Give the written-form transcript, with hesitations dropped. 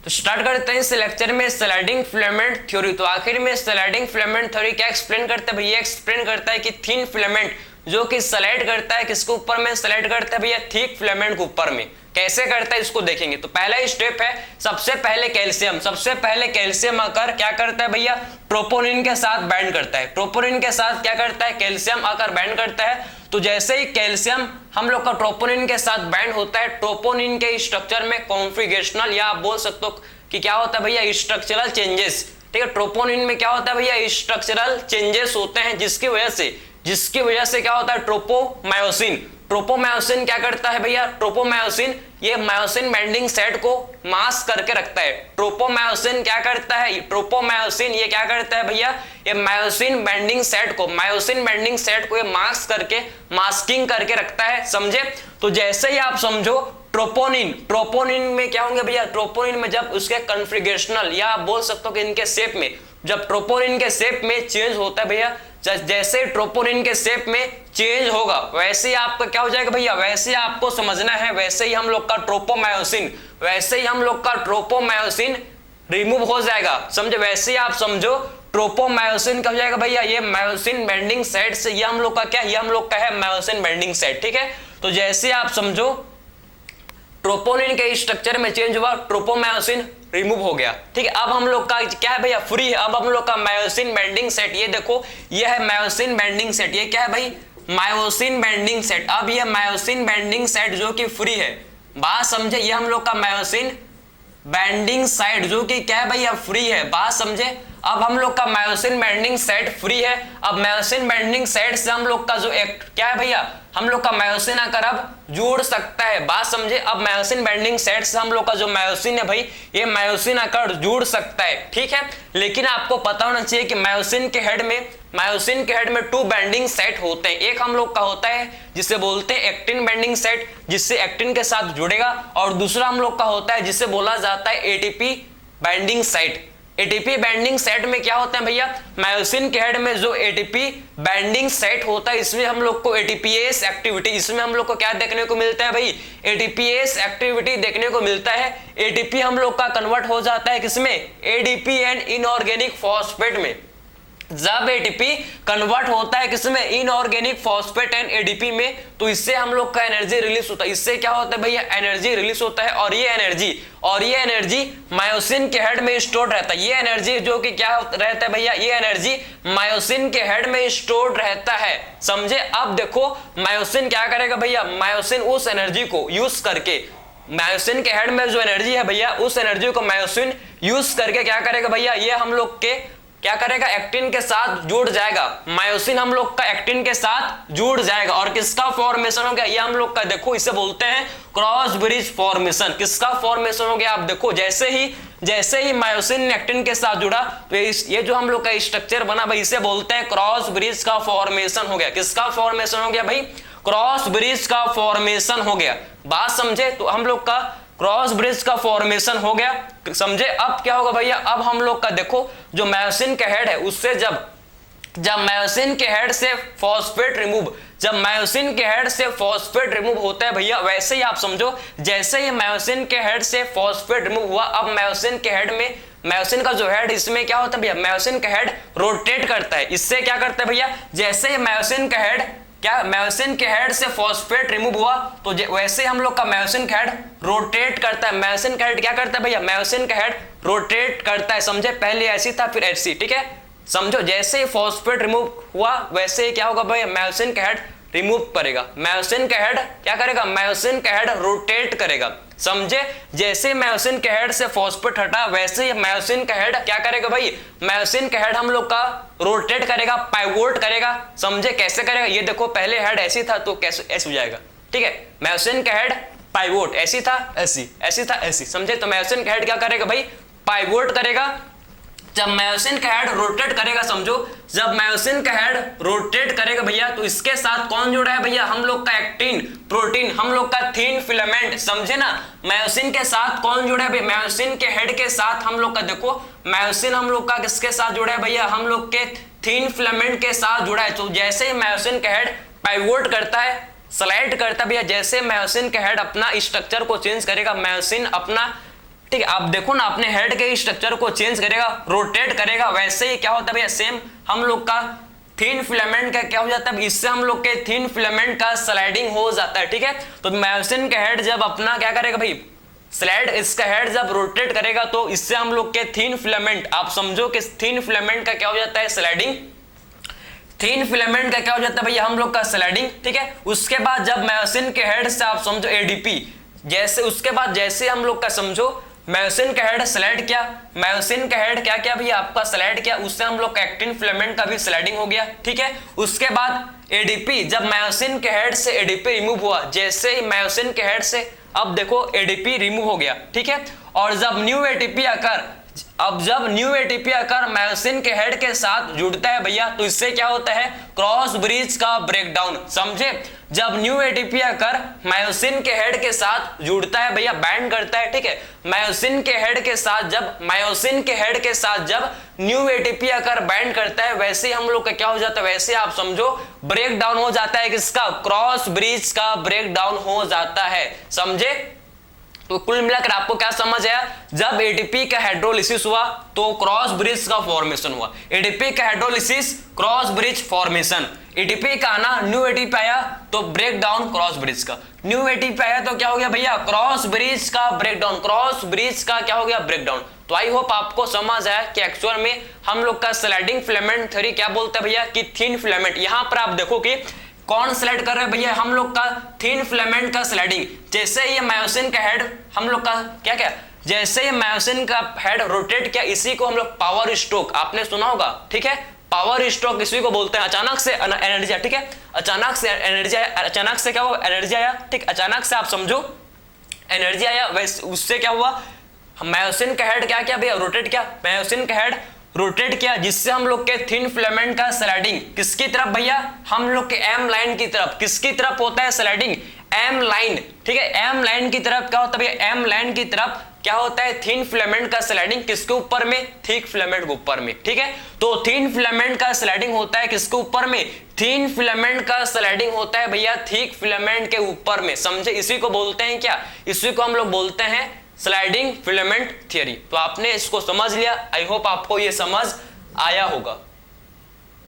तो स्टार्ट करते हैं इस लेक्चर में स्लाइडिंग फिलामेंट थ्योरी। तो आखिर में स्लाइडिंग फिलामेंट थ्योरी क्या एक्सप्लेन करता है भैया? एक्सप्लेन करता है कि थिन फिलामेंट जो कि स्लाइड करता है किसके ऊपर में? स्लाइड करता है भैया थिक फिलामेंट के ऊपर में। कैसे करता है इसको देखेंगे। तो पहला स्टेप है सबसे पहले कैल्शियम आकर क्या करता है भैया? ट्रोपोनिन के साथ बाइंड करता है। ट्रोपोनिन के साथ क्या करता है? कैल्शियम आकर बाइंड करता है। तो जैसे ही कैल्शियम हम लोग का ट्रोपोनिन के साथ बाइंड होता है, ट्रोपोनिन के स्ट्रक्चर में कॉन्फिगरेशनल या आप बोल सकते हो कि क्या होता है भैया? Structural changes. ठीक है, ट्रोपोनिन में क्या होता है भैया? स्ट्रक्चरल चेंजेस होते हैं जिसकी वजह से क्या होता है? ट्रोपोमायोसिन क्या करता है भैया? ट्रोपोमायोसिन ये मायोसिन बाइंडिंग सेट को मास्क करके रखता है। ट्रोपोमायोसिन क्या करता है? ट्रोपोमायोसिन ये क्या करता है भैया? ये मायोसिन बाइंडिंग सेट को ये मास्किंग करके रखता है। समझे? तो जैसे ही आप समझो ट्रोपोनिन में क्या होंगे भैया? ट्रोपोनिन में जब उसके कॉन्फ़िगरेशनल या आप बोल सकते हो कि इनके शेप में, जब ट्रोपोनिन के शेप में चेंज होता है भैया, जैसे ट्रोपोनिन के शेप में चेंज होगा वैसे ही आपका क्या हो जाएगा भैया? वैसे ही आपको समझना है, वैसे ही हम लोग का ट्रोपोमायोसिन रिमूव हो जाएगा। समझे? वैसे ही आप समझो ट्रोपोमायोसिन क्या हो जाएगा भैया? ये मायोसिन बाइंडिंग साइट से ये हम लोग का क्या? ये हम लोग का है मायोसिन बाइंडिंग साइट। ठीक है, तो जैसे आप समझो ट्रोपोनिन के स्ट्रक्चर में चेंज हुआ, ट्रोपोमायोसिन रिमूव हो गया। ठीक है, अब हम लोग का क्या है भैया? फ्री है। अब हम लोग का मायोसिन बाइंडिंग सेट, ये देखो ये है मायोसिन बाइंडिंग सेट। ये क्या है भाई? Myosin binding set. अब ये मायोसिन बाइंडिंग सेट जो कि फ्री है, बात समझे? ये हम लोग का मायोसिन बाइंडिंग साइट जो कि क्या है भैया? फ्री है। बात समझे? अब हम लोग का मायोसिन बाइंडिंग साइट फ्री है। अब मायोसिन बाइंडिंग साइट से हम लोग का जो क्या है भैया? हम लोग का मायोसिन आकर अब जुड़ सकता है। बात समझे? अब मायोसिन बाइंडिंग साइट से हम लोग का जो मायोसिन है भाई, ये मायोसिन आकर जुड़ सकता है। ठीक है, लेकिन आपको पता होना चाहिए कि मायोसिन के हेड में 2 बाइंडिंग साइट होते हैं। एक हम लोग का होता है जिसे बोलते हैं एक्टिन बाइंडिंग साइट, जिससे एक्टिन के साथ जुड़ेगा, और दूसरा हम लोग का होता है जिसे बोला जाता है ATP binding site. ATP binding site में क्या होता है भैया? मायोसिन के हेड में जो एटीपी बाइंडिंग साइट होता है इसमें हम लोग को एटीपीएस एक्टिविटी, इसमें हम लोग को क्या देखने को मिलता है भाई? एटीपीएस एक्टिविटी देखने को मिलता है। एटीपी हम लोग का कन्वर्ट हो जाता है किसमें? एडीपी एंड इनऑर्गेनिक फॉस्फेट में। जब एटीपी कन्वर्ट होता है किसमें? इनऑर्गेनिक फॉस्फेट एंड एडीपी में, तो इससे हम लोग का एनर्जी रिलीज होता है। इससे क्या होता है भैया? एनर्जी रिलीज होता है, और ये एनर्जी मायोसिन के हेड में स्टोर्ड रहता है। ये एनर्जी जो कि क्या रहता है भैया? ये एनर्जी मायोसिन के हेड में स्टोर्ड रहता है। समझे? अब देखो मायोसिन क्या करेगा भैया? मायोसिन उस एनर्जी को यूज करके, मायोसिन के हेड में जो एनर्जी है भैया, उस एनर्जी को मायोसिन यूज करके क्या करेगा भैया? ये हम लोग के क्या करेगा? एक्टिन के साथ जुड़ जाएगा। मायोसिन हम लोग का एक्टिन के साथ जुड़ जाएगा, और किसका फॉर्मेशन हो गया? ये हम लोग का देखो इसे बोलते हैं क्रॉस ब्रिज फॉर्मेशन। किसका फॉर्मेशन हो गया? आप देखो जैसे ही मायोसिन ने एक्टिन के साथ जुड़ा तो ये जो हम लोग का स्ट्रक्चर बना भाई, इसे बोलते हैं क्रॉस ब्रिज का फॉर्मेशन हो गया। किसका फॉर्मेशन हो गया भाई? क्रॉस ब्रिज का फॉर्मेशन हो गया। बात समझे? तो हम लोग का क्रॉस ब्रिज का फॉर्मेशन हो गया। समझे? अब क्या होगा भैया? अब हम लोग का देखो जो मायोसिन का हेड है उससे जब मायोसिन के हेड से फॉस्फेट रिमूव होता है भैया, वैसे ही आप समझो जैसे ही मायोसिन के हेड से फॉस्फेट रिमूव हुआ, अब मायोसिन के हेड में, मायोसिन का जो हेड, इसमें क्या होता है भैया? मायोसिन का हेड रोटेट करता है। इससे क्या करता है भैया? जैसे ही मायोसिन के हेड से फॉस्फेट रिमूव हुआ तो वैसे हम लोग का मायोसिन का हेड रोटेट करता है। मायोसिन का हेड क्या करता है भैया? मायोसिन का हेड रोटेट करता है। समझे? पहले ऐसी था फिर ऐसी। ठीक है, समझो जैसे ही फॉस्फेट रिमूव हुआ वैसे ही क्या होगा भैया? मायोसिन का हेड रिमूव करेगा। मायोसिन का हेड क्या करेगा? मायोसिन का हेड रोटेट करेगा। समझे? जैसे मायोसिन के हेड से फॉस्फेट हटा वैसे ही मायोसिन का हेड क्या करेगा भाई? मायोसिन का हेड हम लोग का रोटेट करेगा, पाइवोट करेगा। समझे? कैसे करेगा? ये देखो पहले हेड ऐसी था तो कैसे ऐसे हो जाएगा। ठीक है, मायोसिन का हेड पाइवोट, ऐसी था ऐसी था ऐसी। समझे? तो मायोसिन का हेड क्या करेगा भाई? पाइवोट करेगा। जब मायोसिन का हेड रोटेट करेगा, समझो जब मायोसिन का हेड रोटेट करेगा भैया, तो इसके साथ कौन जुड़ा है भैया? हम लोग का एक्टिन प्रोटीन, हम लोग का थिन फिलामेंट। समझे ना? मायोसिन के साथ कौन जुड़ा है भैया? मायोसिन के हेड के साथ हम लोग का देखो मायोसिन हम लोग का किसके साथ जुड़ा है भैया? हम लोग के थिन फिलामेंट के साथ जुड़ा है। तो जैसे ही मायोसिन का हेड पाइवोट करता है, स्लाइड करता है भैया, जैसे मायोसिन का हेड अपना स्ट्रक्चर को चेंज करेगा, मायोसिन अपना ठीक है। आप देखो ना, अपने हेड के स्ट्रक्चर को चेंज करेगा, रोटेट करेगा, वैसे ही क्या होता है भैया, सेम हम लोग का थिन फिलामेंट का क्या हो जाता है, इससे हम लोग के थिन फिलामेंट का स्लाइडिंग हो जाता है। ठीक है, तो मायोसिन का हेड जब अपना क्या करेगा भाई, स्लाइड, इसका हेड जब रोटेट करेगा तो इससे हम लोग के थिन फिलामेंट, आप समझो कि थिन फिलामेंट का क्या हो जाता है, स्लाइडिंग। थिन फिलामेंट का क्या हो जाता है भैया, हम लोग का स्लाइडिंग। ठीक है, उसके बाद जब मायोसिन के हेड से आप समझो एडीपी, जैसे उसके बाद जैसे हम लोग का समझो मायोसिन का हेड स्लाइड किया, मायोसिन का हेड क्या क्या भैया आपका स्लाइड किया, उससे हम लोग का एक्टिन फिलामेंट का भी स्लाइडिंग हो गया। ठीक है, उसके बाद एडीपी, जब मायोसिन के हेड से एडीपी रिमूव हुआ, जैसे ही मायोसिन के हेड से अब देखो एडीपी रिमूव हो गया। ठीक है, और जब न्यू एटीपी आकर, अब जब न्यू एटीपी आकर मायोसिन के हेड के साथ जुड़ता है भैया, तो इससे क्या होता है, क्रॉस ब्रिज का ब्रेकडाउन। समझे, जब न्यू एटीपी आकर मायोसिन के हेड के साथ जुड़ता है भैया, बैंड करता है। ठीक है, मायोसिन के हेड के साथ जब, मायोसिन के हेड के साथ जब न्यू एटीपी आकर बैंड करता है, वैसे हम लोग का क्या हो जाता है, वैसे आप समझो ब्रेक डाउन हो जाता है, किसका, क्रॉस ब्रिज का ब्रेक डाउन हो जाता है। समझे, तो कुल मिलाकर आपको क्या समझ आया, जब एटीपी का हाइड्रोलिसिस हुआ तो क्रॉस ब्रिज का फॉर्मेशन हुआ। एटीपी का hydrolysis, cross bridge formation. ATP का आना, न्यू एटीपी आया तो ब्रेक डाउन क्रॉस ब्रिज का, न्यू एटीपी आया तो क्या हो गया भैया, क्रॉस ब्रिज का ब्रेक डाउन, क्रॉस ब्रिज का क्या हो गया, ब्रेक डाउन। तो आई होप आपको समझ आया कि एक्चुअल में हम लोग का स्लाइडिंग फिलामेंट थ्योरी क्या बोलता है भैया, कि थिन फिलामेंट। यहां पर आप देखो कि कौन स्लाइड कर रहे हैं भैया, हम लोग का थिन फिलामेंट का स्लाइडिंग। जैसे ये मायोसिन का हेड हम लोग का क्या क्या, जैसे ये मायोसिन का हेड रोटेट किया, इसी को हम लोग पावर स्ट्रोक, आपने सुना होगा। ठीक है, पावर स्ट्रोक इसी को बोलते हैं, अचानक से एनर्जी। ठीक है, अचानक से एनर्जी, अचानक से क्या हुआ, एनर्जी आया। ठीक, अचानक से आप समझो एनर्जी आया, वैसे उससे क्या हुआ, मायोसिन का हेड क्या किया भैया, रोटेट किया, मायोसिन का हेड रोटेट किया, जिससे हम लोग के थिन फिलामेंट का स्लाइडिंग किसकी तरफ भैया, हम लोग के एम लाइन की तरफ। किसकी तरफ होता है स्लाइडिंग, एम लाइन। ठीक है, एम लाइन की तरफ क्या होता है भैया, एम लाइन की तरफ क्या होता है, थिन फिलामेंट का स्लाइडिंग किसके ऊपर में, थिक फिलामेंट के ऊपर में। ठीक है, तो थिन फिलामेंट का स्लाइडिंग होता है किसके ऊपर में, थिन फिलामेंट का स्लाइडिंग होता है भैया थिक फिलामेंट के ऊपर में। समझे, इसी को बोलते हैं क्या, इसी को हम लोग बोलते हैं स्लाइडिंग फिलामेंट थ्योरी। तो आपने इसको समझ लिया, आई होप आपको ये समझ आया होगा।